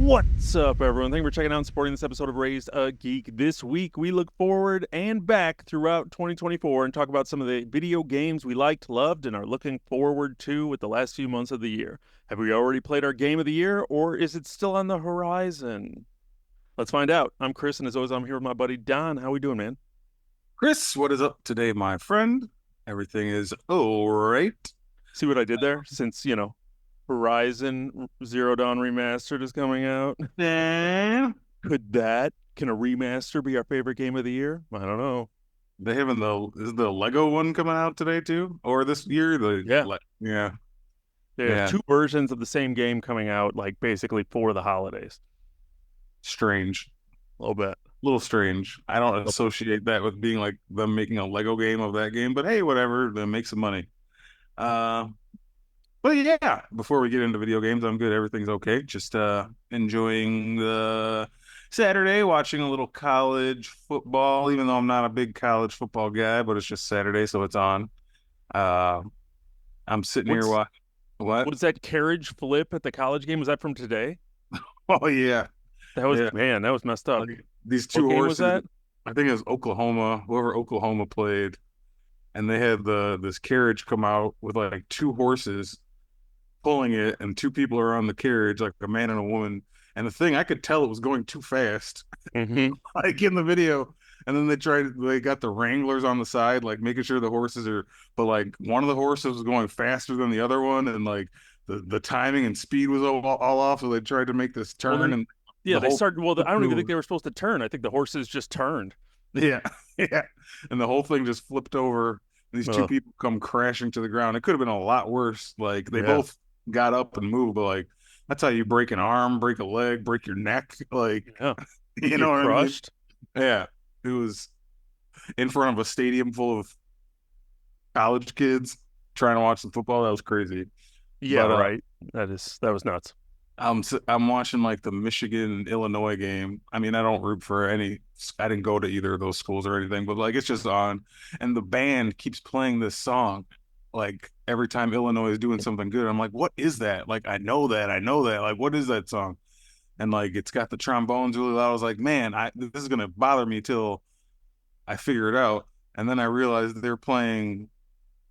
What's up, everyone? Thank you for checking out and supporting this episode of Raised A Geek. This week, we look forward and back throughout 2024 and talk about some of the video games we liked, loved, and are looking forward to with the last few months of the year. Have we already played our game of the year, or is it still on the horizon? Let's find out. I'm Chris, and as always, I'm here with my buddy Don. How we doing, man? Chris, what is up today, my friend? Everything is all right. See what I did there? Since, Horizon Zero Dawn Remastered is coming out. Nah. Can a remaster be our favorite game of the year? I don't know. They having is the Lego one coming out today too, or this year? Yeah. There's Yeah. two versions of the same game coming out, like basically for the holidays. Strange. A little bit. A little strange. I don't associate that with being like them making a Lego game of that game, but hey, whatever. Then make some money. But yeah, before we get into video games, I'm good. Everything's okay. Just enjoying the Saturday, watching a little college football, even though I'm not a big college football guy, but it's just Saturday, so it's on. I'm sitting here watching. What? Was that carriage flip at the college game? Was that from today? Oh yeah. That was messed up. Like, these two what game horses. Was that? I think it was Oklahoma, whoever Oklahoma played, and they had this carriage come out with like two horses pulling it, and two people are on the carriage, like a man and a woman. And the thing, I could tell it was going too fast, like in the video. And then they got the wranglers on the side, like making sure the horses are, but like one of the horses was going faster than the other one, and like the timing and speed was all off. So they tried to make this turn, and they started. Well, I don't even think they were supposed to turn. I think the horses just turned. Yeah, yeah, and the whole thing just flipped over. These two people come crashing to the ground. It could have been a lot worse. Like they both got up and moved, but like that's how you break an arm, break a leg, break your neck. Like you know what crushed. I mean? Yeah, it was in front of a stadium full of college kids trying to watch the football. That was crazy. Yeah, but, right. That was nuts. I'm watching like the Michigan Illinois game. I mean, I don't root for any. I didn't go to either of those schools or anything, but like it's just on, and the band keeps playing this song. Like every time Illinois is doing something good, I'm like, what is that? Like, I know that. Like, what is that song? And like, it's got the trombones really loud. I was like, man, this is going to bother me till I figure it out. And then I realized they're playing,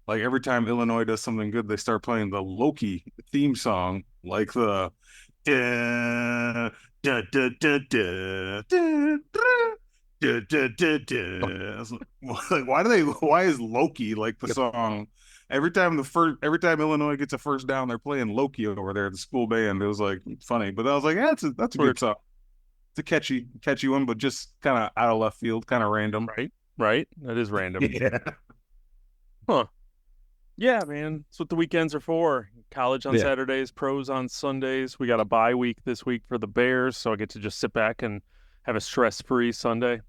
like every time Illinois does something good, they start playing the Loki theme song, like the da, da, da, da, da, da, like, why is Loki like the song? Every time Illinois gets a first down, they're playing Loki over there, the school band. It was like funny, but I was like, that's a good song. It's a catchy one, but just kind of out of left field, kind of random. Right. That is random. Yeah. Huh. Yeah, man. That's what the weekends are for. College on Saturdays, pros on Sundays. We got a bye week this week for the Bears, so I get to just sit back and have a stress-free Sunday.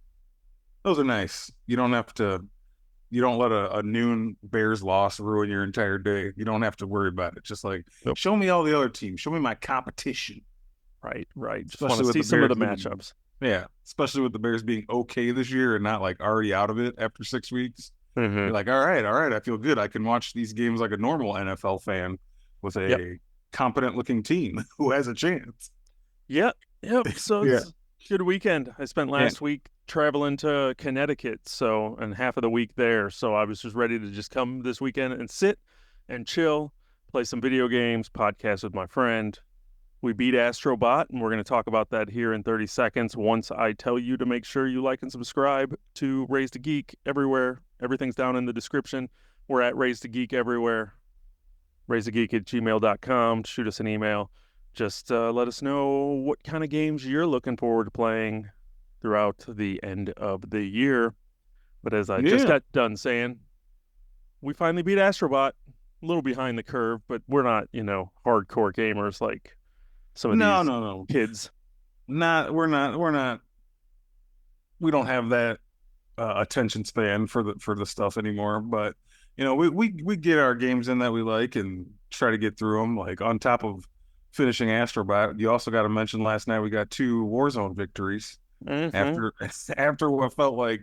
Those are nice. You don't let a noon Bears loss ruin your entire day. You don't have to worry about it. Just like, show me all the other teams. Show me my competition. Right. Just want to see some of the matchups. Yeah, especially with the Bears being okay this year and not like already out of it after 6 weeks. You're like, all right, I feel good. I can watch these games like a normal NFL fan with a competent-looking team who has a chance. Yep. So it's a good weekend. I spent last week traveling to Connecticut, and half of the week there. So I was just ready to just come this weekend and sit and chill, play some video games, podcast with my friend. We beat Astro Bot, and we're going to talk about that here in 30 seconds once I tell you to make sure you like and subscribe to Raised A Geek everywhere. Everything's down in the description. We're at Raised A Geek everywhere. raisedageek@gmail.com. Shoot us an email. Just let us know what kind of games you're looking forward to playing throughout the end of the year. But as I just got done saying, we finally beat Astro Bot. A little behind the curve, but we're not, hardcore gamers like some of these kids. We're not. We don't have that attention span for the stuff anymore. But we get our games in that we like and try to get through them. Like on top of finishing Astro Bot, you also got to mention last night we got 2 Warzone victories after what felt like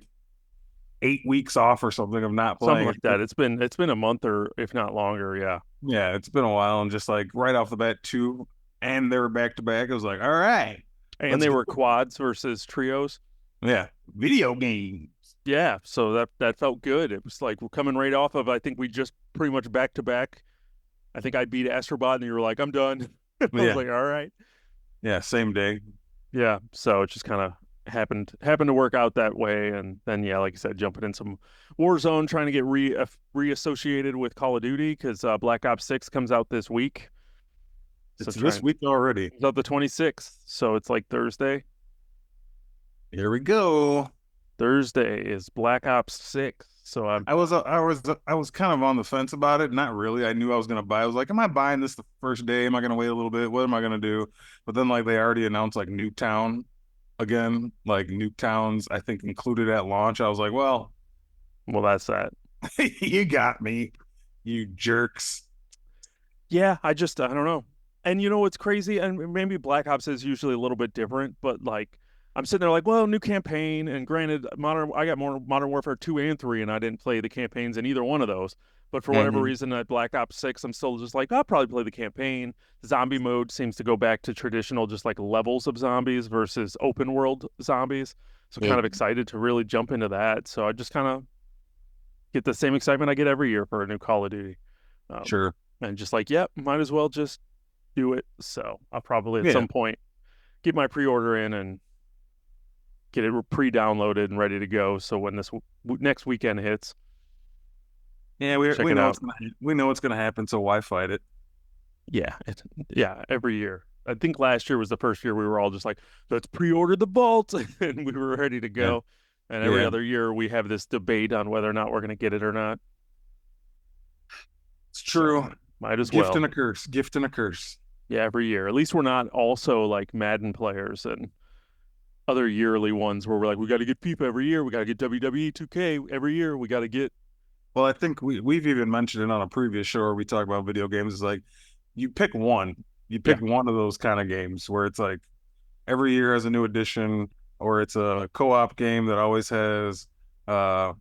8 weeks off or something of not playing. Something like that. It's been a month or if not longer. Yeah. Yeah. It's been a while. And just like right off the bat, 2 and they were back to back. It was like, all right, And let's they go. were quads versus trios. Yeah, video games. Yeah, so that felt good. It was like we're coming right off of, I think we just pretty much back to back. I think I beat Astro Bot and you were like, I'm done. I was Yeah, like, all right. yeah, same day. Yeah. So it just kind of happened to work out that way. And then yeah, like I said, jumping in some Warzone, trying to get reassociated with Call of Duty because Black Ops 6 comes out this week. So It's this week already. It's out the 26th. So it's like Thursday. Here we go. Thursday is Black Ops 6. So I was kind of on the fence about it. Not really. I knew I was gonna buy. I was like, am I buying this the first day? Am I gonna wait a little bit? What am I gonna do? But then like they already announced like Nuketown again. Like Nuketown's I think included at launch. I was like, well, that's that. you got me, you jerks. Yeah, I don't know. And you know what's crazy? And maybe Black Ops is usually a little bit different, but like I'm sitting there like, well, new campaign, and granted, I got more Modern Warfare 2 and 3, and I didn't play the campaigns in either one of those. But for whatever Mm-hmm. reason, at Black Ops 6, I'm still just like, I'll probably play the campaign. Zombie mode seems to go back to traditional, just like levels of zombies versus open world zombies. So kind Yep. of excited to really jump into that. So I just kind of get the same excitement I get every year for a new Call of Duty. Um, Sure. and just like, yep, might as well just do it. So I'll probably at Yeah. some point get my pre-order in and get it pre-downloaded and ready to go. So when this next weekend hits, Yeah, check we it know out. it's gonna happen, so why fight it? Yeah, yeah, every year. I think last year was the first year we were all just like, let's pre-order the vault, and we were ready to Yeah. go. And every Yeah. other year we have this debate on whether or not we're going to get it or not. It's So true. might as Gift and well. a curse. Gift and a curse. Yeah, every year. At least we're not also like Madden players and other yearly ones where we're like, we got to get FIFA every year. We got to get WWE 2K every year. We got to get. Well, I think we've even mentioned it on a previous show where we talk about video games. It's like you pick one. You Yeah. pick one of those kind of games where it's like every year has a new edition, or it's a co-op game that always has uh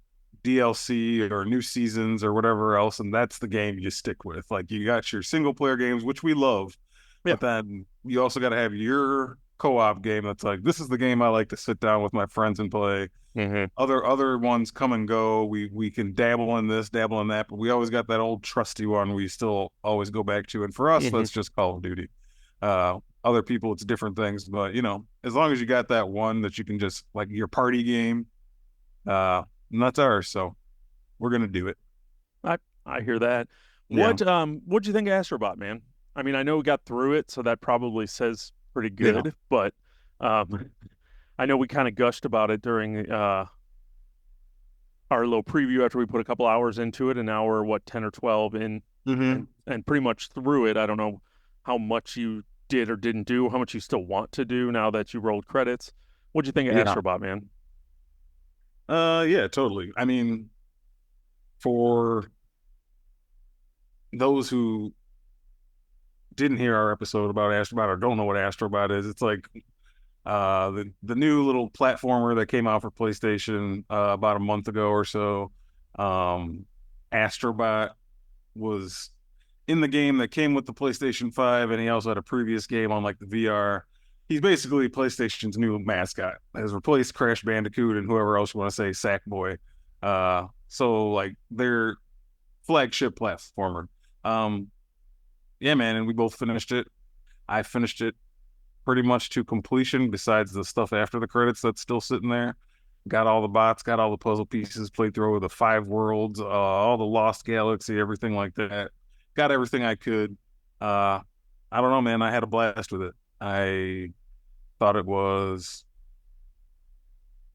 DLC or new seasons or whatever else, and that's the game you stick with. Like you got your single player games, which we love, Yeah. but then you also got to have your co-op game that's like this is the game I like to sit down with my friends and play. Mm-hmm. Other ones come and go. We can dabble in this, dabble in that, but we always got that old trusty one we still always go back to. And for us, Mm-hmm. that's just Call of Duty. Other people, it's different things, but you know, as long as you got that one that you can just like your party game, and that's ours. So we're gonna do it. I hear that. Yeah, What'd you think of Astro Bot, man? I mean, I know we got through it, so that probably says pretty yeah, good, but um I know we kind of gushed about it during our little preview after we put a couple hours into it, and now we're what 10 or 12 in mm-hmm. and pretty much through it. I don't know how much you did or didn't do, how much you still want to do now that you rolled credits. What'd you think of Yeah. Astro Bot, man? Yeah, totally. I mean, for those who didn't hear our episode about Astrobot or don't know what Astrobot is, it's like the new little platformer that came out for PlayStation about a month ago or so. Astrobot was in the game that came with the PlayStation 5, and he also had a previous game on like the VR. He's basically PlayStation's new mascot. Has replaced Crash Bandicoot and whoever else you want to say, Sackboy. So like their flagship platformer. Um, yeah, man, and we both finished it. I finished it pretty much to completion, besides the stuff after the credits that's still sitting there. Got all the bots, got all the puzzle pieces, played through the 5 worlds, all the Lost Galaxy, everything like that. Got everything I could. I don't know, man. I had a blast with it. I thought it was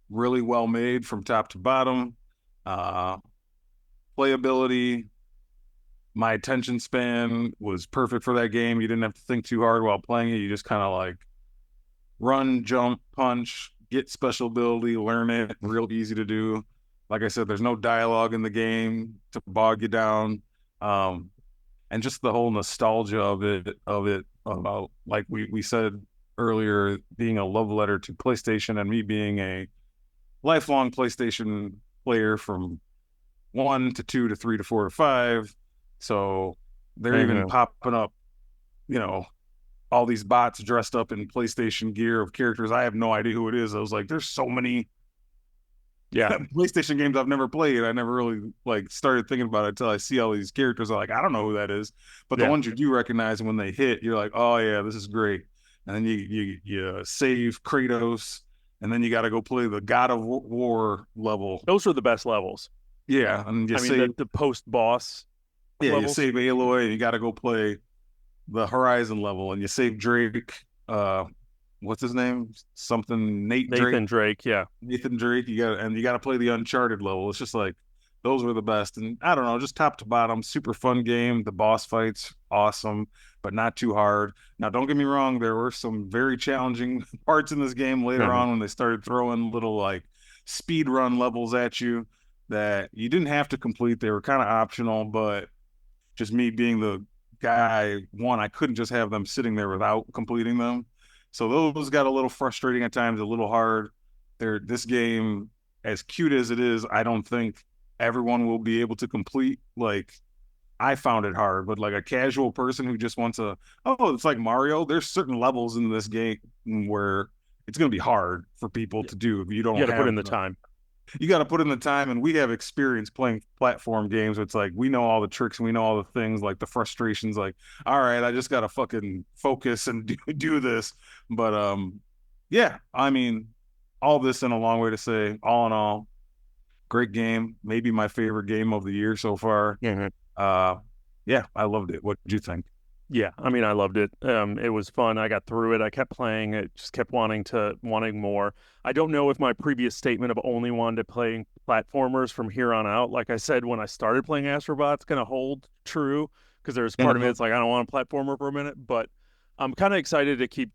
really well made from top to bottom. Uh, Playability, my attention span was perfect for that game. You didn't have to think too hard while playing it. You just kind of like run, jump, punch, get special ability, learn it. Real easy to do. Like I said, there's no dialogue in the game to bog you down. And just the whole nostalgia of it about like we said earlier, being a love letter to PlayStation and me being a lifelong PlayStation player from 1 to 2 to 3 to 4 to 5. So they're even Mm-hmm. popping up, you know, all these bots dressed up in PlayStation gear of characters. I have no idea who it is. I was like, there's so many Yeah. PlayStation games I've never played. I never really like started thinking about it until I see all these characters. I'm like, I don't know who that is. But the Yeah. ones you do recognize, when they hit, you're like, oh yeah, this is great. And then you save Kratos, and then you got to go play the God of War level. Those were the best levels. Yeah, and you I mean, the save post boss you levels. save Aloy, and you got to go play the Horizon level, and you save Drake. What's his name? Something Nate Drake. Nathan Drake. Yeah. Nathan Drake. You got to play the Uncharted level. It's just like those were the best, and I don't know, just top to bottom, super fun game. The boss fights awesome, but not too hard. Now, don't get me wrong, there were some very challenging parts in this game later Uh-huh. on when they started throwing little like speed run levels at you that you didn't have to complete. They were kind of optional, but just me being the guy, one, I couldn't just have them sitting there without completing them. So those got a little frustrating at times, a little hard. This game, as cute as it is, I don't think everyone will be able to complete. Like, I found it hard, but like a casual person who just wants it's like Mario. There's certain levels in this game where it's going to be hard for people to do if you You don't got to put have in the time. you got to put in the time, and we have experience playing platform games. It's like we know all the tricks and we know all the things, like the frustrations. Like, all right, I just got to fucking focus and do this. But yeah, I mean, all this in a long way to say, all in all, great game. Maybe my favorite game of the year so far. Mm-hmm. Yeah, I loved it. What did you think? Yeah, I mean, I loved it. It was fun. I got through it. I kept playing it, just kept wanting more. I don't know if my previous statement of only wanted to play platformers from here on out, like I said when I started playing Astro Bot, going to hold true because there's part of me Mhm. that's like I don't want a platformer for a minute, but I'm kind of excited to keep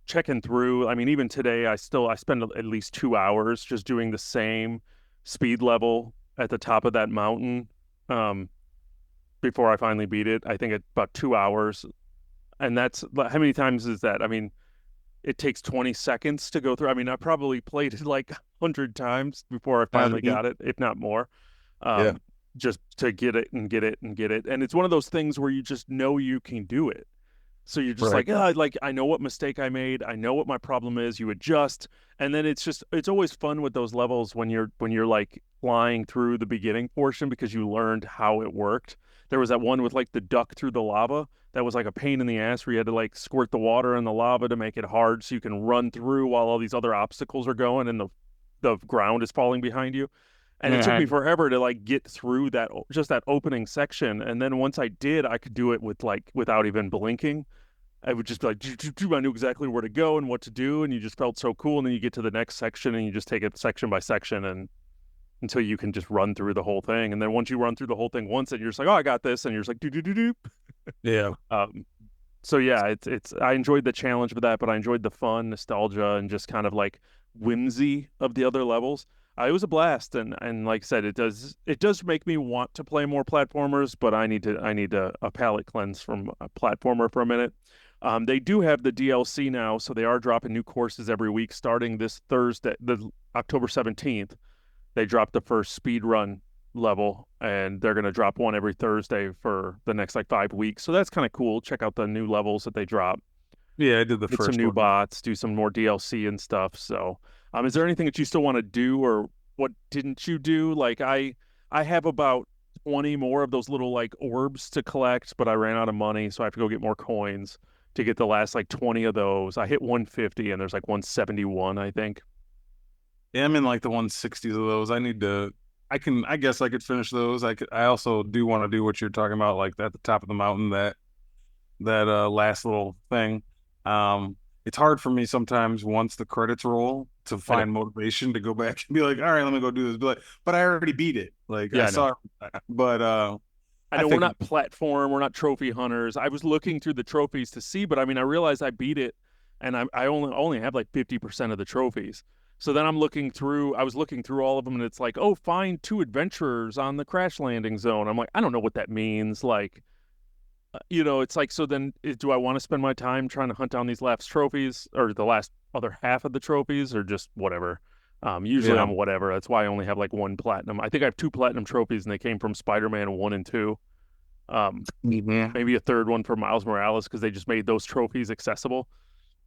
checking through. I mean, even today, I spend at least 2 hours just doing the same speed level at the top of that mountain. Um, before I finally beat it. I think it's about 2 hours. And that's how many times is that? I mean, it takes 20 seconds to go through. I mean, I probably played it like 100 times before I finally Mhm. got it, if not more. Yeah, Um, just to get it and get it and get it. And it's one of those things where you just know you can do it. So you're just right. like I know what mistake I made. I know what my problem is. You adjust, and then it's always fun with those levels when you're like flying through the beginning portion because you learned how it worked. There was that one with like the duck through the lava that was like a pain in the ass where you had to like squirt the water in the lava to make it hard so you can run through while all these other obstacles are going and the ground is falling behind you. And it took me Mhm. forever to like get through that just that opening section. And then once I did, I could do it with like without even blinking. I would just be like, I knew exactly where to go and what to do, and you just felt so cool. And then you get to the next section, and you just take it section by section, and until you can just run through the whole thing. And then once you run through the whole thing once, and you're just like, oh, I got this, and you're just like, do do do do. Yeah, Um, so yeah, it's I enjoyed the challenge with that, but I enjoyed the fun, nostalgia, and just kind of like whimsy of the other levels. It was a blast, and like I said, it does make me want to play more platformers, but I need a palate cleanse from a platformer for a minute. They do have the DLC now, so they are dropping new courses every week, starting this Thursday, the October 17th. They dropped the first speed run level, and they're going to drop one every Thursday for the next like 5 weeks. So that's kind of cool. Check out the new levels that they drop. yeah, I did the Get some first new one. bots, do some more DLC and stuff. So, is there anything that you still want to do, or what didn't you do? Like I have about 20 more of those little like orbs to collect, but I ran out of money, so I have to go get more coins to get the last like 20 of those. I hit 150, and there's like 171, I think. Yeah, I'm in like the 160s of those. I guess I could finish those. I also do want to do what you're talking about, like at the top of the mountain, that last little thing. It's hard for me sometimes once the credits roll to I know. find motivation to go back and be like, all right, let me go do this. But I already beat it. Like I Yeah, I know. saw, but I I know we're think not platform, we're not trophy hunters. I was looking through the trophies to see, but I mean, I realized I beat it, and I only have like 50% of the trophies. So then I was looking through all of them, and it's like, oh, find two adventurers on the crash landing zone. I'm like, I don't know what that means. Like, it's like, so then do I want to spend my time trying to hunt down these last trophies or the last other half of the trophies or just whatever? Usually yeah, I'm whatever. That's why I only have like one platinum. I think I have two platinum trophies, and they came from Spider-Man 1 and 2. Maybe a third one for Miles Morales because they just made those trophies accessible.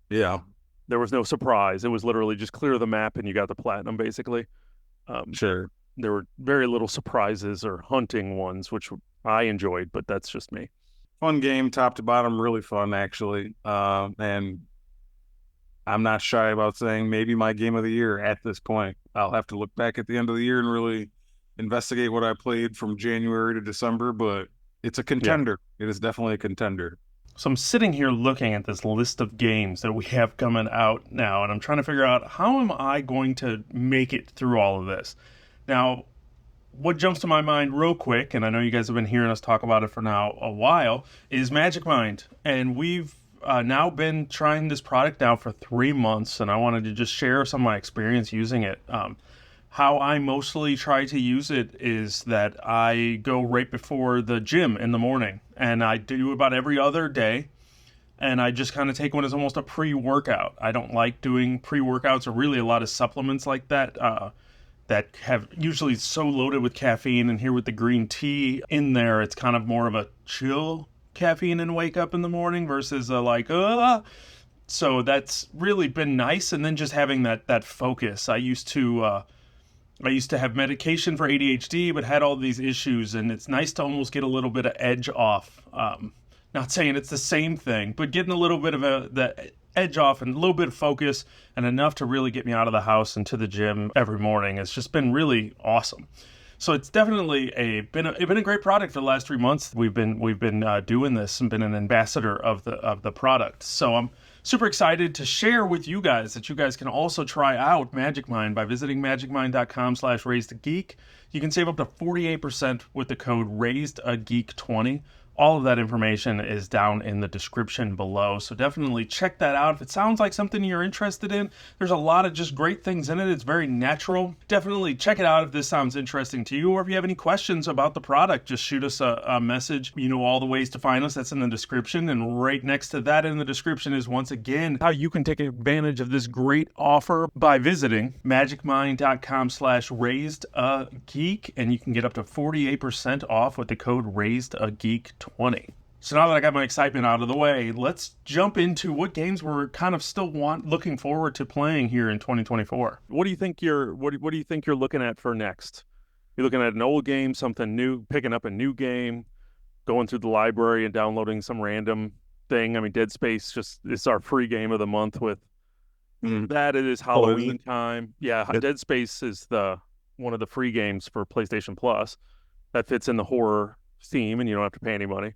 Yeah, There was no surprise. It was literally just clear the map and you got the platinum, basically. sure. There were very little surprises or hunting ones, which I enjoyed, but that's just me. Fun game, top to bottom, really fun actually. And I'm not shy about saying maybe my game of the year at this point. I'll have to look back at the end of the year and really investigate what I played from January to December, but it's a Yeah. contender. It is definitely a contender. So I'm sitting here looking at this list of games that we have coming out now, and I'm trying to figure out how am I going to make it through all of this. Now, what jumps to my mind real quick, and I know you guys have been hearing us talk about it for now a while, is Magic Mind. And we've now been trying this product now for 3 months, and I wanted to just share some of my experience using it. How I mostly try to use it is that I go right before the gym in the morning, and I do about every other day. And I just kind of take one as almost a pre-workout. I don't like doing pre-workouts or really a lot of supplements like that. That have usually so loaded with caffeine, and here with the green tea in there, it's kind of more of a chill caffeine and wake up in the morning versus a So that's really been nice, and then just having that focus. I used to have medication for ADHD, but had all these issues, and it's nice to almost get a little bit of edge off. Not saying it's the same thing, but getting a little bit of the edge off and a little bit of focus and enough to really get me out of the house and to the gym every morning. It's just been really awesome. So it's definitely been a great product for the last 3 months. We've been doing this and been an ambassador of the product. So I'm super excited to share with you guys that you guys can also try out Magic Mind by visiting magicmind.com/raisedageek. You can save up to 48% with the code RaisedAGeek20. All of that information is down in the description below, so definitely check that out. If it sounds like something you're interested in, there's a lot of just great things in it. It's very natural. Definitely check it out if this sounds interesting to you, or if you have any questions about the product, just shoot us a message. You know all the ways to find us. That's in the description, and right next to that in the description is once again how you can take advantage of this great offer by visiting magicmind.com/raisedageek, and you can get up to 48% off with the code RaisedAGeek20. So now that I got my excitement out of the way, let's jump into what games we're kind of still looking forward to playing here in 2024. What do you think you're looking at for next? You're looking at an old game, something new, picking up a new game, going through the library and downloading some random thing. I mean, Dead Space it's our free game of the month with that. It is Halloween time. Yeah, Dead Space is one of the free games for PlayStation Plus that fits in the horror theme, and you don't have to pay any money.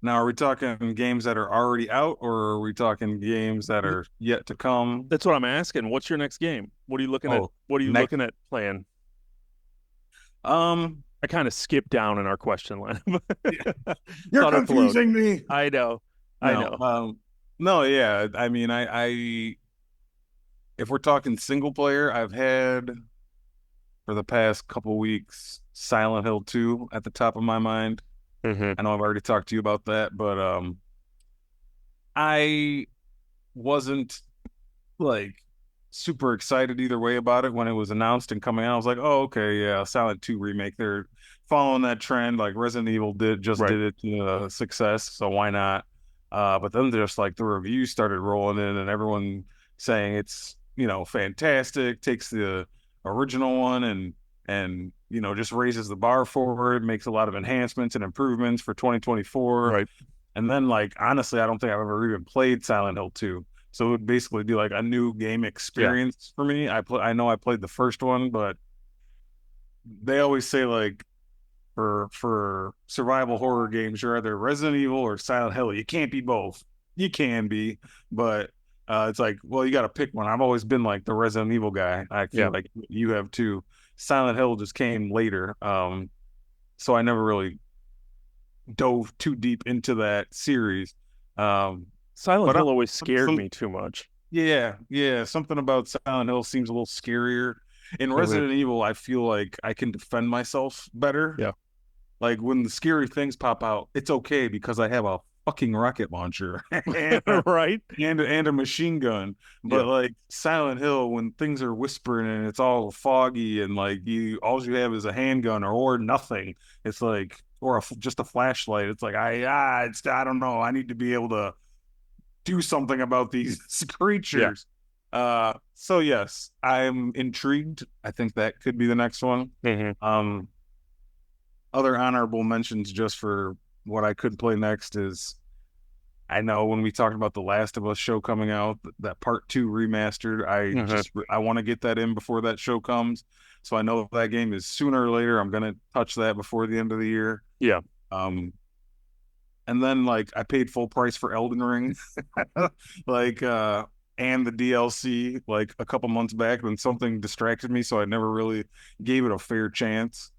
Now, are we talking games that are already out, or are we talking games that are yet to come? That's what I'm asking. What's your next game? What are you looking at? What are you looking at playing? I kind of skipped down in our question line. You're confusing me. I know. No, yeah. I mean, if we're talking single player, I've had for the past couple weeks Silent Hill 2 at the top of my mind. Mm-hmm. I know I've already talked to you about that, but I wasn't like super excited either way about it when it was announced and coming out. I was like, oh, okay, yeah, Silent 2 remake. They're following that trend, like Resident Evil did it success, so why not? But then just like the reviews started rolling in, and everyone saying it's fantastic, takes the original one and just raises the bar forward, makes a lot of enhancements and improvements for 2024. Right. And then, like, honestly, I don't think I've ever even played Silent Hill 2. So it would basically be like a new game experience for me. I know I played the first one, but they always say, like, for survival horror games, you're either Resident Evil or Silent Hill. You can't be both. You can be, but it's like, well, you got to pick one. I've always been like the Resident Evil guy. I feel like you have too. Silent Hill just came later, so I never really dove too deep into that series. Silent Hill always scared me too much. Yeah. Something about Silent Hill seems a little scarier. In Resident Evil, I feel like I can defend myself better. Yeah. Like when the scary things pop out, it's okay because I have a fucking rocket launcher and, Right? and a machine gun. Yeah. But like Silent Hill, when things are whispering and it's all foggy and like all you have is a handgun or nothing, it's like, or just a flashlight. It's like I don't know. I need to be able to do something about these Yeah. creatures. So yes, I'm intrigued. I think that could be the next one. Hmm. Um, other honorable mentions just for what I could play next is, I know when we talked about the Last of Us show coming out, that part 2 remastered, Hmm. I want to get that in before that show comes. So I know that game is sooner or later. I'm gonna touch that before the end of the year. Yeah. Um, and then like I paid full price for Elden Ring, like and the DLC like a couple months back. Then something distracted me, so I never really gave it a fair chance.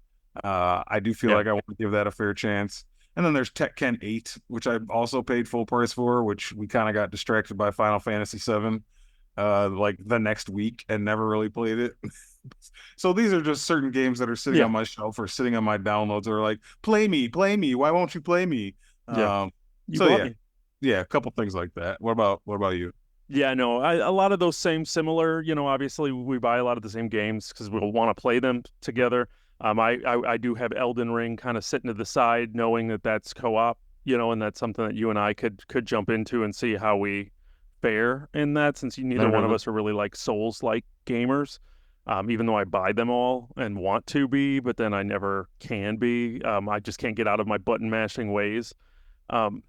I do feel Yeah. like I want to give that a fair chance. And then there's Tekken 8, which I also paid full price for, which we kind of got distracted by Final Fantasy 7 like the next week and never really played it. So these are just certain games that are sitting Yeah. on my shelf or sitting on my downloads that are like, play me. Why won't you play me? Yeah. Um, You so bought yeah, me. yeah, a couple things like that. What about you? Yeah, no, a lot of those same similar, obviously we buy a lot of the same games because we'll want to play them together. I do have Elden Ring kind of sitting to the side, knowing that that's co-op, and that's something that you and I could jump into and see how we fare in that, since neither one of Mhm. us are really like Souls-like gamers. Even though I buy them all and want to be, but then I never can be. I just can't get out of my button mashing ways. Um,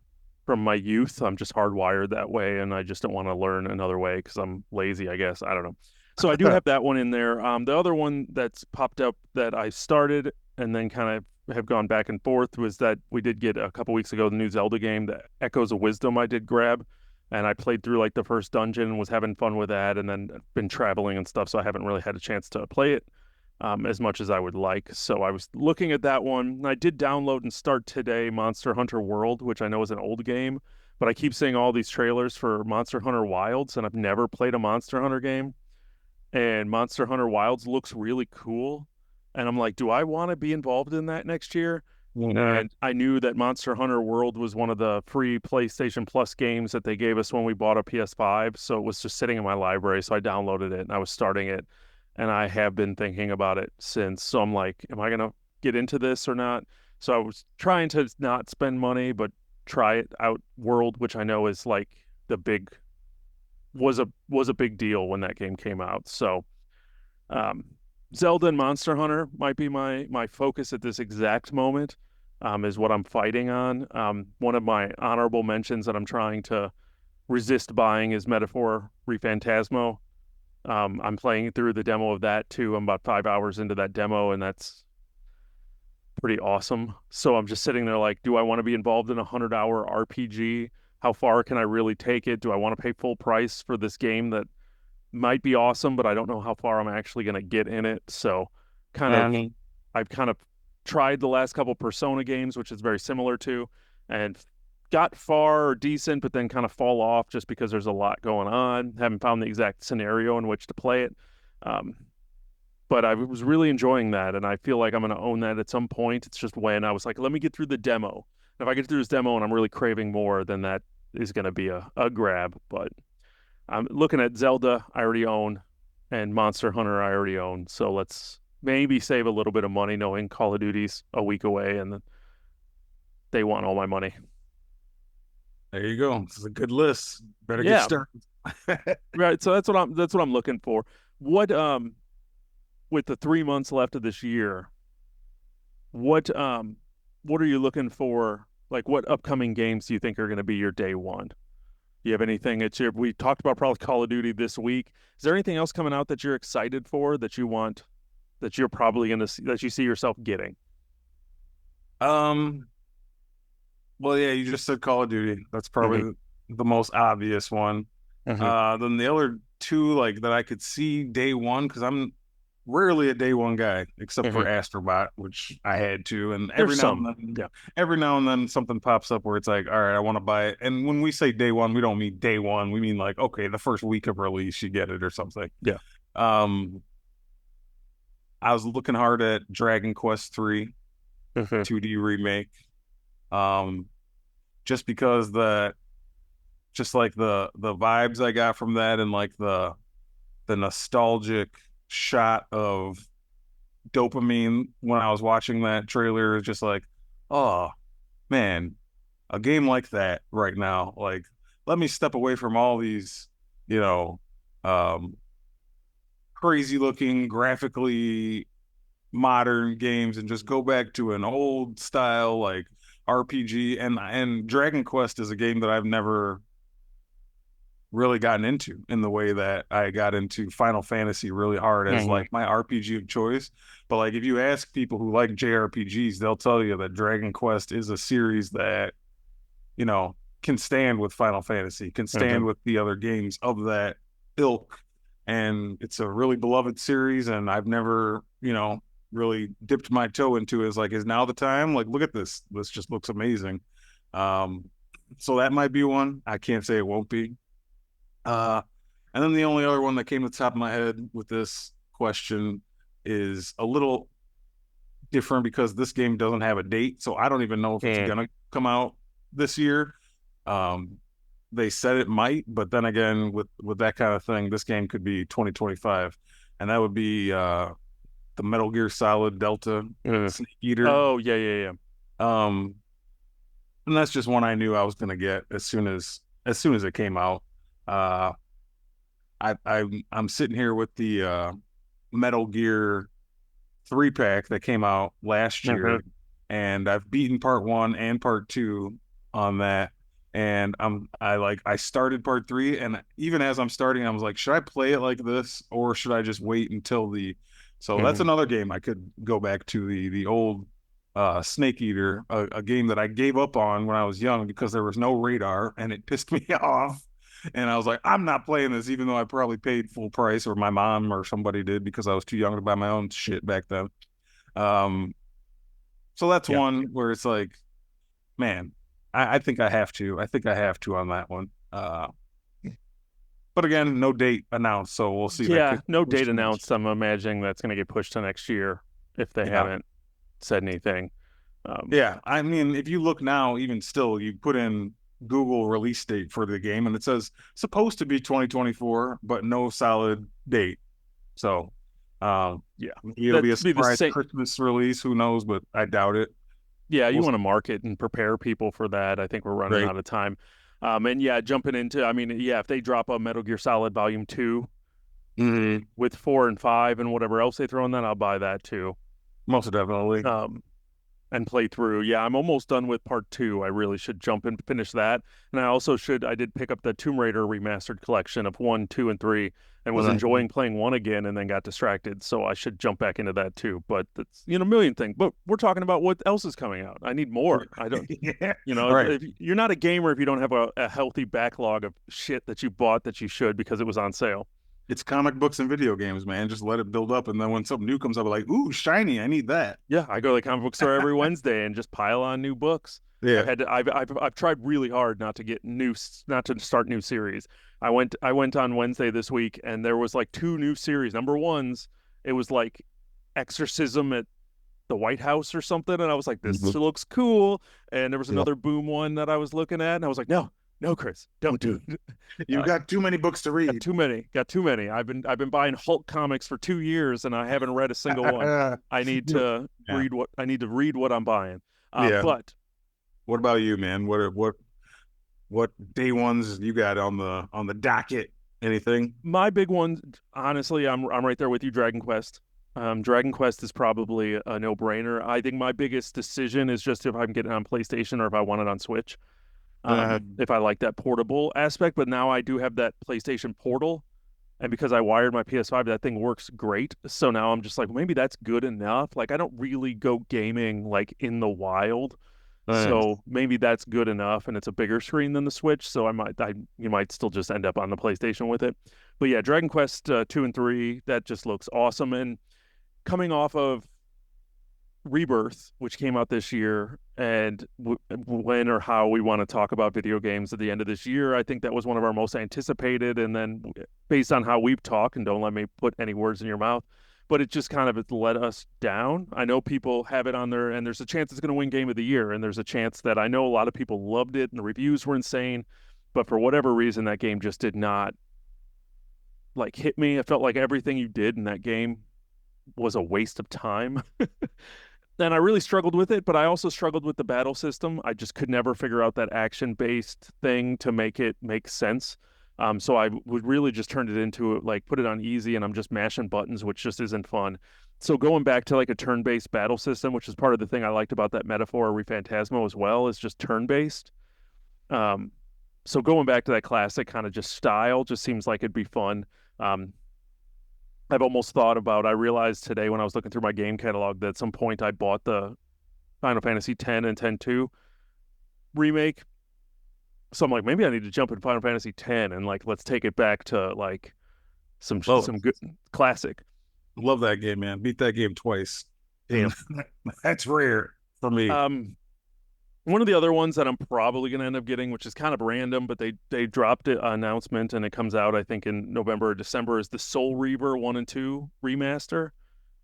from my youth. I'm just hardwired that way, and I just don't want to learn another way because I'm lazy, I guess. I don't know. So I do have that one in there. The other one that's popped up that I started and then kind of have gone back and forth was that we did get a couple weeks ago the new Zelda game, the Echoes of Wisdom. I did grab, and I played through like the first dungeon and was having fun with that, and then been traveling and stuff, so I haven't really had a chance to play it as much as I would like. So I was looking at that one. I did download and start today Monster Hunter World, which I know is an old game, but I keep seeing all these trailers for Monster Hunter Wilds, and I've never played a Monster Hunter game. And Monster Hunter Wilds looks really cool. And I'm like, do I want to be involved in that next year? Yeah. And I knew that Monster Hunter World was one of the free PlayStation Plus games that they gave us when we bought a PS5. So it was just sitting in my library. So I downloaded it and I was starting it. And I have been thinking about it since. So I'm like, am I going to get into this or not? So I was trying to not spend money, but try it out. World, which I know is like the big, was a big deal when that game came out. So um, Zelda and Monster Hunter might be my focus at this exact moment. Is what I'm fighting on. One of my honorable mentions that I'm trying to resist buying is Metaphor Rephantasmo. I'm playing through the demo of that too. I'm about 5 hours into that demo, and that's pretty awesome. So I'm just sitting there like, do I want to be involved in a 100-hour RPG? How far can I really take it? Do I want to pay full price for this game that might be awesome, but I don't know how far I'm actually going to get in it. So kind of And I've kind of tried the last couple Persona games, which is very similar to, and got far or decent, but then kind of fall off just because there's a lot going on. Haven't found the exact scenario in which to play it. Um, but I was really enjoying that, and I feel like I'm going to own that at some point. It's just when I was like, let me get through the demo. If I get through this demo and I'm really craving more, then that is going to be a grab. But I'm looking at Zelda, I already own, and Monster Hunter, I already own. So let's maybe save a little bit of money knowing Call of Duty's a week away and they want all my money. there you go. This is a good list. Better get Yeah, started. right. So that's what I'm looking for. What with the 3 months left of this year, what what are you looking for? Like what upcoming games do you think are going to be your day one? Do you have anything that we talked about probably Call of Duty this week? Is there anything else coming out that you're excited for that you want that you're probably going to see that you see yourself getting? um, well, yeah, you just said Call of Duty. That's Hmm. probably the most obvious one. Hmm. Then the other two, like that I could see day one, because I'm rarely a day one guy, except Hmm. for Astro Bot, which I had to. And There's some. Yeah. every now and then something pops up where it's like, all right, I want to buy it. And when we say day one, we don't mean day one. We mean like, okay, the first week of release, you get it or something. Yeah. Um, I was looking hard at Dragon Quest 3 Hmm. 2D remake. Um, just because just like the vibes I got from that, and like the nostalgic shot of dopamine when I was watching that trailer is just like, oh man, a game like that right now, like let me step away from all these, you know, um, crazy looking, graphically modern games and just go back to an old style like RPG. And Dragon Quest is a game that I've never really gotten into in the way that I got into Final Fantasy really hard as like my RPG of choice. But like if you ask people who like JRPGs, they'll tell you that Dragon Quest is a series that, you know, can stand with Final Fantasy, can stand with the other games of that ilk. And it's a really beloved series, and I've never, you know, really dipped my toe into it. Is like, is now the time? Like, look at this. This just looks amazing. So that might be one. I can't say it won't be. And then the only other one that came to the top of my head with this question is a little different because this game doesn't have a date, so I don't even know if it's gonna come out this year. They said it might, but then again, with that kind of thing, this game could be 2025, and that would be the Metal Gear Solid Delta Snake Eater. Oh yeah. And that's just one I knew I was gonna get as soon as it came out. I'm sitting here with the Metal Gear 3-pack that came out last year, and I've beaten part 1 and part 2 on that. And I started part 3, and even as I'm starting, I was like, should I play it like this or should I just wait until so that's another game I could go back to, the old Snake Eater, a game that I gave up on when I was young because there was no radar and it pissed me off. And I was like, I'm not playing this, even though I probably paid full price, or my mom or somebody did, because I was too young to buy my own shit back then. So that's one where it's like, man, I think I have to. I think I have to on that one. But again, no date announced, so we'll see. Yeah, no date announced. I'm imagining that's going to get pushed to next year if they haven't said anything. Yeah, I mean, if you look now, even still, you put in Google release date for the game, and it says supposed to be 2024, but no solid date. So, yeah, it'll be a surprise Christmas release. Who knows? But I doubt it. Yeah, you want to market and prepare people for that. I think we're running out of time. And yeah, jumping into, I mean, yeah, if they drop a Metal Gear Solid Volume 2 with 4 and 5 and whatever else they throw in that, I'll buy that too. Most definitely. And play through. Yeah, I'm almost done with part 2. I really should jump and finish that. And I did pick up the Tomb Raider remastered collection of 1, 2, and 3 and was enjoying playing 1 again and then got distracted. So I should jump back into that too. But it's, a million things. But we're talking about what else is coming out. I need more. I don't, if you're not a gamer if you don't have a healthy backlog of shit that you bought that you should because it was on sale. It's comic books and video games, man. Just let it build up, and then when something new comes up, I'm like, ooh, shiny, I need that. Yeah, I go to the comic book store every Wednesday and just pile on new books. Yeah, I've tried really hard not to start new series. I went on Wednesday this week, and there was like 2 new series. Number ones, it was like Exorcism at the White House or something, and I was like, this looks cool. And there was another Boom one that I was looking at, and I was like, no, Chris, don't do it. You've got too many books to read. Got too many. I've been buying Hulk comics for 2 years, and I haven't read a single one. I need to read what I'm buying. But what about you, man? What day ones you got on the docket? Anything? My big one, honestly, I'm right there with you. Dragon Quest. Dragon Quest is probably a no-brainer. I think my biggest decision is just if I'm getting it on PlayStation or if I want it on Switch. If I like that portable aspect, but now I do have that PlayStation Portal, and because I wired my PS5, that thing works great. So now I'm just like, maybe that's good enough. Like I don't really go gaming like in the wild, so maybe that's good enough, and it's a bigger screen than the Switch. So you might still just end up on the PlayStation with it. But yeah, Dragon Quest 2 and 3, that just looks awesome, and coming off of Rebirth, which came out this year, and when or how we want to talk about video games at the end of this year, I think that was one of our most anticipated. And then based on how we've talked, and don't let me put any words in your mouth, but it just kind of let us down. I know people have it on there, and there's a chance it's going to win Game of the Year, and there's a chance that I know a lot of people loved it, and the reviews were insane, but for whatever reason, that game just did not like hit me. I felt like everything you did in that game was a waste of time. And I really struggled with it, but I also struggled with the battle system. I just could never figure out that action-based thing to make it make sense. So I would really just turn it into like put it on easy and I'm just mashing buttons, which just isn't fun. So going back to like a turn-based battle system, which is part of the thing I liked about that Metaphor Rephantasmo as well, is just turn-based. Um, so going back to that classic kind of just style just seems like it'd be fun. Um, I've almost thought about, I realized today when I was looking through my game catalog that at some point I bought the Final Fantasy X and X-2 remake. So I'm like, maybe I need to jump in Final Fantasy X and like let's take it back to like Love some good classic. love that game, man. Beat that game twice. Damn. That's rare for me. One of the other ones that I'm probably gonna end up getting, which is kind of random, but they dropped an announcement and it comes out I think in November or December, is the Soul Reaver 1 and 2 remaster.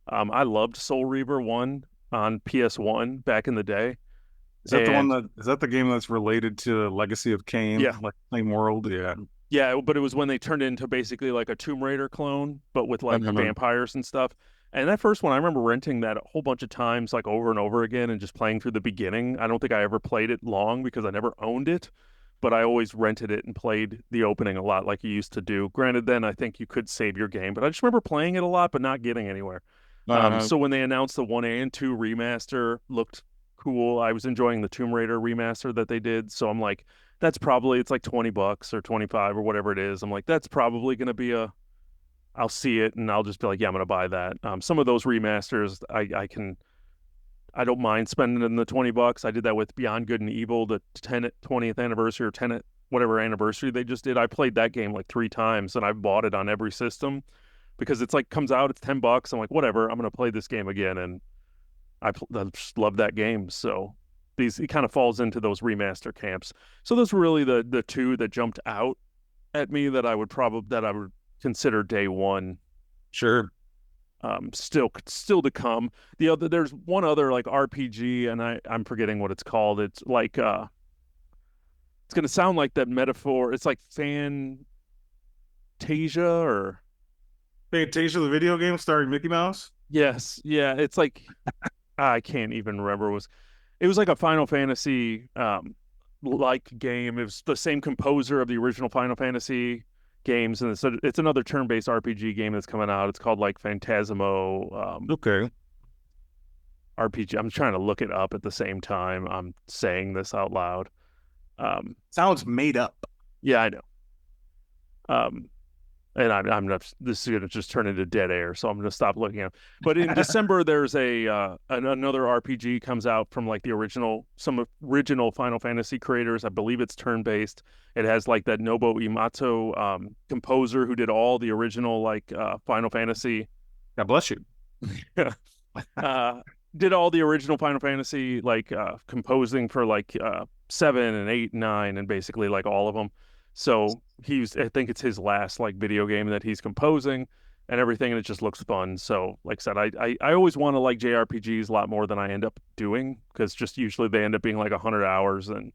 I loved Soul Reaver 1 on PS1 back in the day. Is that the one And that is that the game that's related to Legacy of Kain, yeah, like Flame World? Yeah. yeah, but it was when they turned into basically like a Tomb Raider clone, but with like Uh-huh. vampires and stuff. And that first one, I remember renting that a whole bunch of times, like over and over again, and just playing through the beginning. I don't think I ever played it long because I never owned it, but I always rented it and played the opening a lot like you used to do. Granted, then I think you could save your game, but I just remember playing it a lot, but not getting anywhere. Uh-huh. So when they announced the 1A and 2 remaster, looked cool. I was enjoying the Tomb Raider remaster that they did. So I'm like, that's probably, it's like $20 or 25 or whatever it is. I'm like, that's probably going to be I'll see it and I'll just be like, yeah, I'm going to buy that. Some of those remasters, I don't mind spending in the $20. I did that with Beyond Good and Evil, the 20th anniversary or 10th, whatever anniversary they just did. I played that game like 3 times and I've bought it on every system because it's like comes out, it's $10. I'm like, whatever, I'm going to play this game again. And I just love that game. So it kind of falls into those remaster camps. So those were really the two that jumped out at me that I would consider day one. Sure. Still to come. There's one other like RPG, and I'm forgetting what it's called. It's like it's gonna sound like that metaphor. It's like Fantasia or Fantasia, the video game starring Mickey Mouse. yes, yeah. It's like I can't even remember. It was like a Final Fantasy like game. It was the same composer of the original Final Fantasy games, and it's another turn-based RPG game that's coming out. It's called like Phantasmo Okay. RPG. I'm trying to look it up at the same time I'm saying this out loud. Sounds made up. Yeah, I know. Um, and I'm not. This is going to just turn into dead air, so I'm going to stop looking at. But in December, there's another RPG comes out from like some original Final Fantasy creators. I believe it's turn based. It has like that Nobuo Uematsu composer who did all the original like Final Fantasy. God bless you. uh, did all the original Final Fantasy like composing for like 7 and 8 and 9 and basically like all of them. So I think it's his last like video game that he's composing and everything, and it just looks fun. So like I said, I always want to like JRPGs a lot more than I end up doing because just usually they end up being like 100 hours, and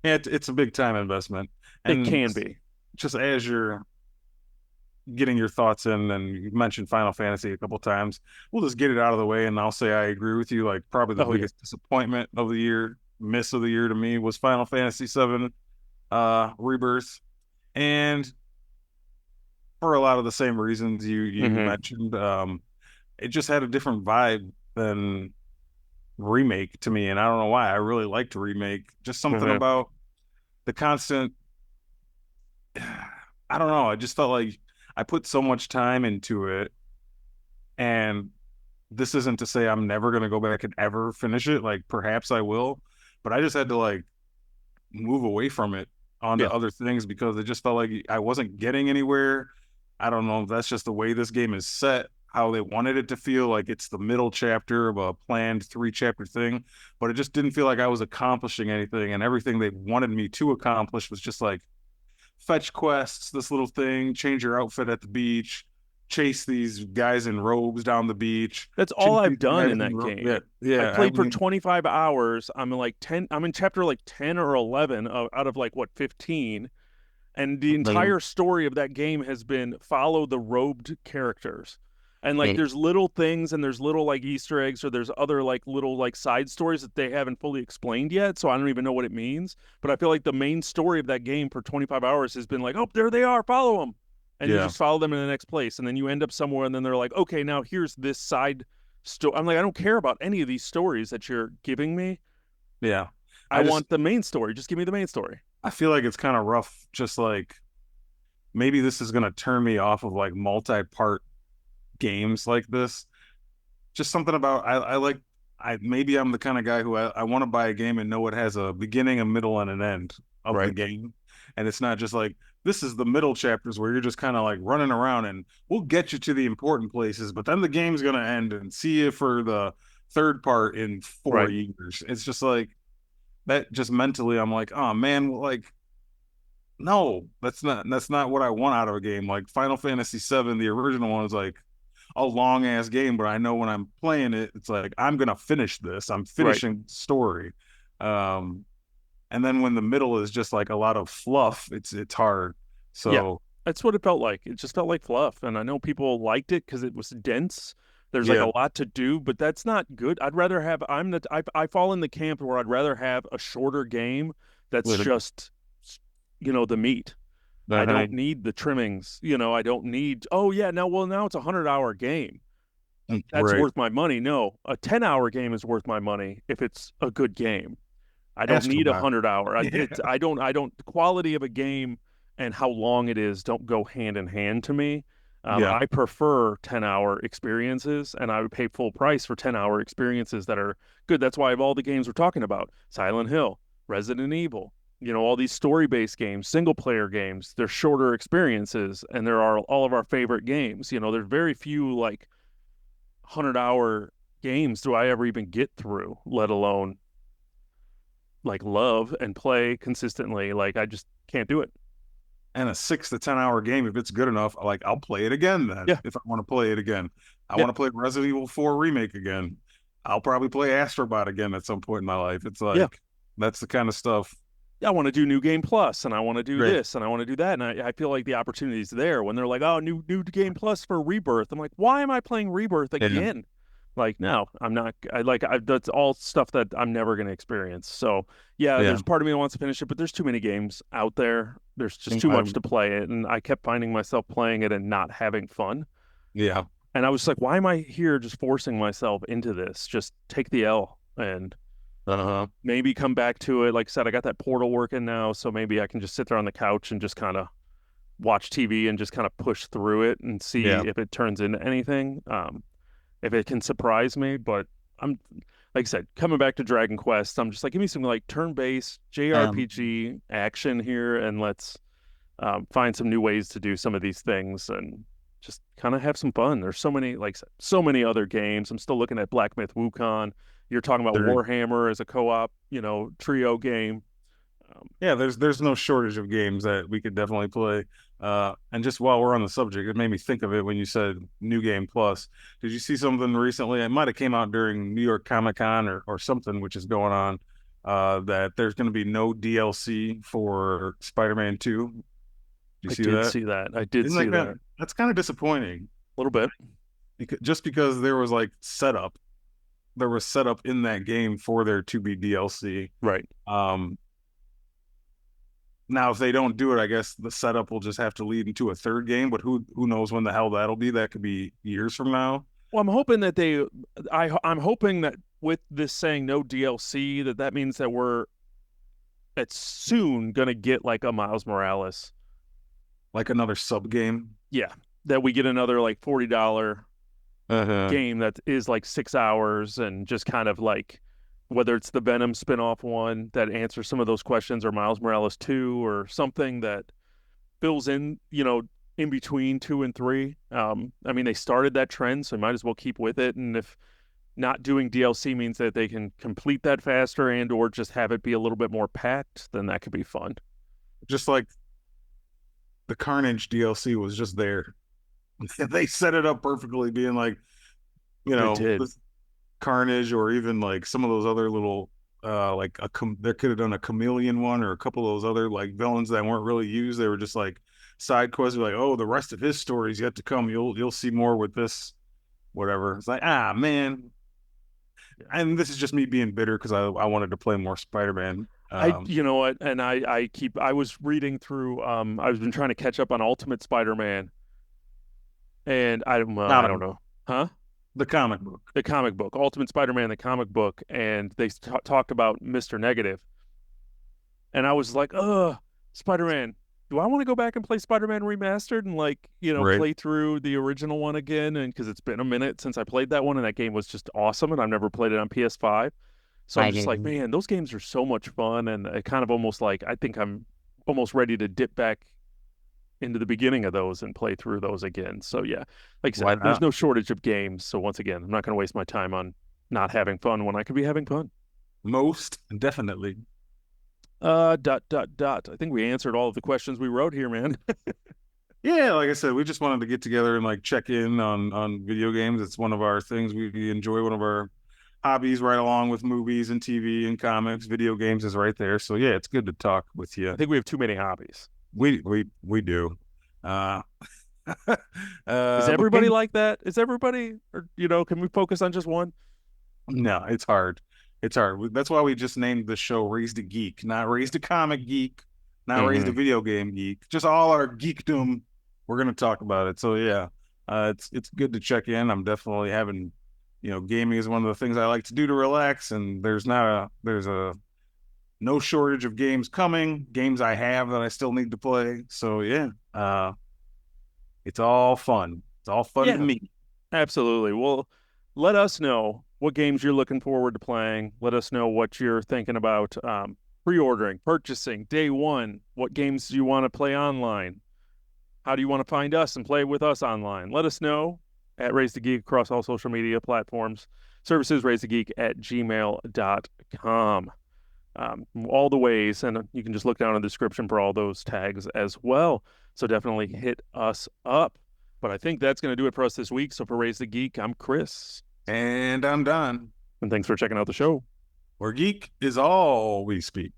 Yeah, it's a big time investment. it And can be. just as you're getting your thoughts in, and you mentioned Final Fantasy a couple times, we'll just get it out of the way, and I'll say I agree with you. Like probably the Oh yeah. biggest disappointment of the year, miss of the year to me was Final Fantasy VII Rebirth, and for a lot of the same reasons you Mm-hmm. mentioned, it just had a different vibe than remake to me, and I don't know why. I really liked remake. Just something Mm-hmm. about the constant. I don't know. I just felt like I put so much time into it, and this isn't to say I'm never gonna go back and ever finish it. Like perhaps I will, but I just had to like move away from it onto Yeah. other things because it just felt like I wasn't getting anywhere. I don't know if that's just the way this game is set, how they wanted it to feel like it's the middle chapter of a planned 3 chapter thing, but it just didn't feel like I was accomplishing anything, and everything they wanted me to accomplish was just like fetch quests, this little thing, change your outfit at the beach, chase these guys in robes down the beach. That's all Chase I've these done guys in in that yeah, game. I yeah. I played for mean, 25 hours. I'm in like 10, I'm in chapter like 10 or 11 out of like what, 15. And the like, entire story of that game has been follow the robed characters. And like mm, there's little things and there's little like Easter eggs or there's other like little like side stories that they haven't fully explained yet. So I don't even know what it means. But I feel like the main story of that game for 25 hours has been like, oh, there they are, follow them. And you yeah, just follow them in the next place. And then you end up somewhere and then they're like, okay, now here's this side story. I'm like, I don't care about any of these stories that you're giving me. yeah. I I just want the main story. Just give me the main story. I feel like it's kind of rough. Just like maybe this is gonna turn me off of like multi-part games like this. Just something about I like I maybe I'm the kind of guy who I want to buy a game and know it has a beginning, a middle, and an end of the Right. game. And it's not just like this is the middle chapters where you're just kind of like running around and we'll get you to the important places, but then the game's gonna end and see you for the third part in four Right. years. It's just like that just mentally I'm like, oh man, like no, that's not what I want out of a game. Like Final Fantasy VII, the original one was like a long ass game, but I know when I'm playing it, it's like I'm gonna finish this. I'm Right. finishing the story. Um, and then when the middle is just like a lot of fluff, it's hard. Yeah, So that's what it felt like. It just felt like fluff. And I know people liked it because it was dense. There's like yeah, a lot to do, but that's not good. I'd rather have, I fall in the camp where I'd rather have a shorter game that's with just, the meat. I uh, don't need the trimmings. I don't need, oh yeah, now it's a 100-hour game. That's right. worth my money. No, a 10-hour game is worth my money if it's a good game. I don't Astro need a Bot. 100 hour. Yeah, The quality of a game and how long it is don't go hand in hand to me. yeah, I prefer 10-hour experiences and I would pay full price for 10-hour experiences that are good. That's why of all the games we're talking about, Silent Hill, Resident Evil, all these story-based games, single-player games, they're shorter experiences and there are all of our favorite games. There's very few like 100-hour games do I ever even get through, let alone like love and play consistently. Like I just can't do it. and a 6 to 10 hour game, if it's good enough, like I'll play it again then Yeah. if I want to play it again. I Yeah. want to play Resident Evil 4 remake again. I'll probably play Astro Bot again at some point in my life. It's Yeah. like that's the kind of stuff. I want to do New Game Plus and I want to do Right. this and I want to do that. And I feel like the opportunity's there when they're like, oh, new Game Plus for Rebirth. I'm like, why am I playing Rebirth Yeah. again? Like, no, I'm not. That's all stuff that I'm never going to experience. So, yeah, Yeah. there's part of me that wants to finish it, but there's too many games out there. There's just too I, much to play it. And I kept finding myself playing it and not having fun. yeah. And I was like, why am I here just forcing myself into this? Just take the L and Uh-huh. maybe come back to it. Like I said, I got that portal working now, so maybe I can just sit there on the couch and just kind of watch TV and just kind of push through it and see Yeah. if it turns into anything. If it can surprise me, but I'm like I said, coming back to Dragon Quest, I'm just like, give me some like turn-based Um, JRPG action here, and let's find some new ways to do some of these things and just kind of have some fun. There's so many, like so many other games. I'm still looking at Black Myth Wukong. You're talking about there, Warhammer as a co-op, trio game. yeah, there's no shortage of games that we could definitely play. And just while we're on the subject, it made me think of it when you said New Game Plus. Did you see something recently? It might have came out during New York Comic Con or something, which is going on. That there's going to be no DLC for Spider-Man 2. Do you I see did that? see that. I did Isn't see that that a that's kind of disappointing? little bit. Just because there was like setup, there was setup in that game for there to be DLC. Right. Um, Now, if they don't do it, I guess the setup will just have to lead into a third game. But who knows when the hell that'll be? That could be years from now. Well, I'm hoping that I'm hoping that with this saying no DLC, that means that it's soon gonna get like a Miles Morales. Like another sub game. Yeah, that we get another like $40 Uh-huh. game that is like 6 hours and just kind of like whether it's the Venom spinoff one that answers some of those questions or Miles Morales 2 or something that fills in, in between 2 and 3. I mean, they started that trend, so might as well keep with it. And if not doing DLC means that they can complete that faster and or just have it be a little bit more packed, then that could be fun. Just like the Carnage DLC was just there. They set it up perfectly, being like, They did. this Carnage, or even like some of those other little like they could have done a chameleon one, or a couple of those other like villains that weren't really used. They were just like side quests, like, oh, the rest of his story is yet to come. You'll see more with this, whatever. It's like, man. And this is just me being bitter because I wanted to play more Spider-Man. You know what, and I was reading through, I've been trying to catch up on Ultimate Spider-Man, and I Comic, don't know, huh? the comic book. The comic book, Ultimate Spider-Man, the comic book, and they talked about Mr. Negative, and I was like, Spider-Man. Do I want to go back and play Spider-Man Remastered and like, Right. play through the original one again? And because it's been a minute since I played that one, and that game was just awesome, and I've never played it on PS5. So I'm I just like, didn't. man, those games are so much fun, and it kind of almost like I think I'm almost ready to dip back into the beginning of those and play through those again. So yeah, like I said, Why there's not? no shortage of games. So once again, I'm not going to waste my time on not having fun when I could be having fun. Most definitely. Dot. I think we answered all of the questions we wrote here, man. Yeah, like I said, we just wanted to get together and like check in on video games. It's one of our things we enjoy, one of our hobbies, right along with movies and TV and comics. Video games is right there. So yeah, it's good to talk with I you. think we have too many hobbies. We do. Uh Is but everybody like that? Is everybody, or can we focus on just one? no, it's hard. It's hard. That's why we just named the show Raised a Geek, not Raised a Comic Geek, not Raised a Mm-hmm. Video Game Geek. Just all our geekdom. We're gonna talk about it. So yeah, it's good to check in. I'm definitely having, gaming is one of the things I like to do to relax, and there's a no shortage of games coming. Games I have that I still need to play. So yeah, it's all fun. It's all fun to Yeah, me. absolutely. Well, let us know what games you're looking forward to playing. Let us know what you're thinking about pre-ordering, purchasing, day one, what games you want to play online. How do you want to find us and play with us online? Let us know at Raised a Geek across all social media platforms. Services raisedageek at gmail.com. All the ways, and you can just look down in the description for all those tags as well. So definitely hit us up. But I think that's going to do it for us this week. So for Raise the Geek, I'm Chris. And I'm done. And thanks for checking out the show. Where geek is all we speak.